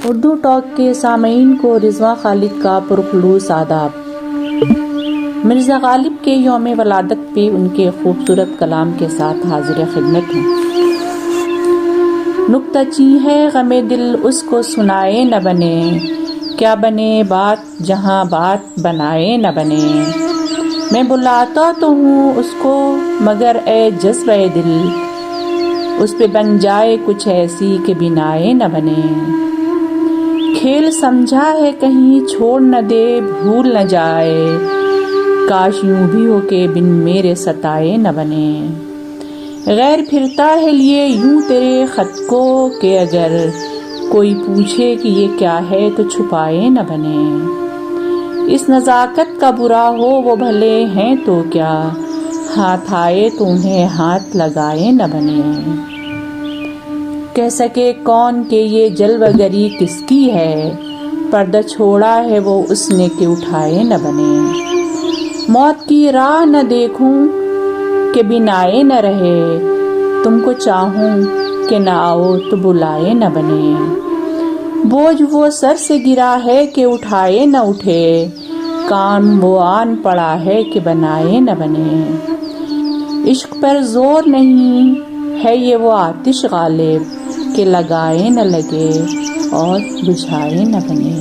Urdu talk کے سامعین کو رضوان خالد کا پرخلوص آداب۔ مرزا غالب کے یوم ولادت پہ ان کے خوبصورت کلام کے ساتھ حاضر خدمت ہوں۔ نکتہ چیں ہے غم دل اس کو سنائے نہ بنے، کیا بنے بات جہاں بات بنائے نہ بنے۔ میں بلاتا تو ہوں اس کو مگر اے جذبہ دل، اس پہ بن جائے کچھ ایسی کہ بنائے نہ بنے۔ کھیل سمجھا ہے کہیں چھوڑ نہ دے بھول نہ جائے، کاش یوں بھی ہو کہ بن میرے ستائے نہ بنے۔ غیر پھرتا ہے لیے یوں تیرے خط کو کہ اگر کوئی پوچھے کہ یہ کیا ہے تو چھپائے نہ بنے۔ اس نزاکت کا برا ہو وہ بھلے ہیں تو کیا، ہاتھ آئے تو انہیں ہاتھ لگائے نہ بنے۔ کہہ سکے کون کہ یہ جلوہ گری کس کی ہے، پردہ چھوڑا ہے وہ اس نے کہ اٹھائے نہ بنے۔ موت کی راہ نہ دیکھوں کہ بن آئے نہ رہے، تم کو چاہوں کہ نہ آؤ تو بلائے نہ بنے۔ بوجھ وہ سر سے گرا ہے کہ اٹھائے نہ اٹھے، کام وہ آن پڑا ہے کہ بنائے نہ بنے۔ عشق پر زور نہیں ہے یہ وہ آتش غالب، کہ لگائے نہ لگے اور بجھائے نہ بنے۔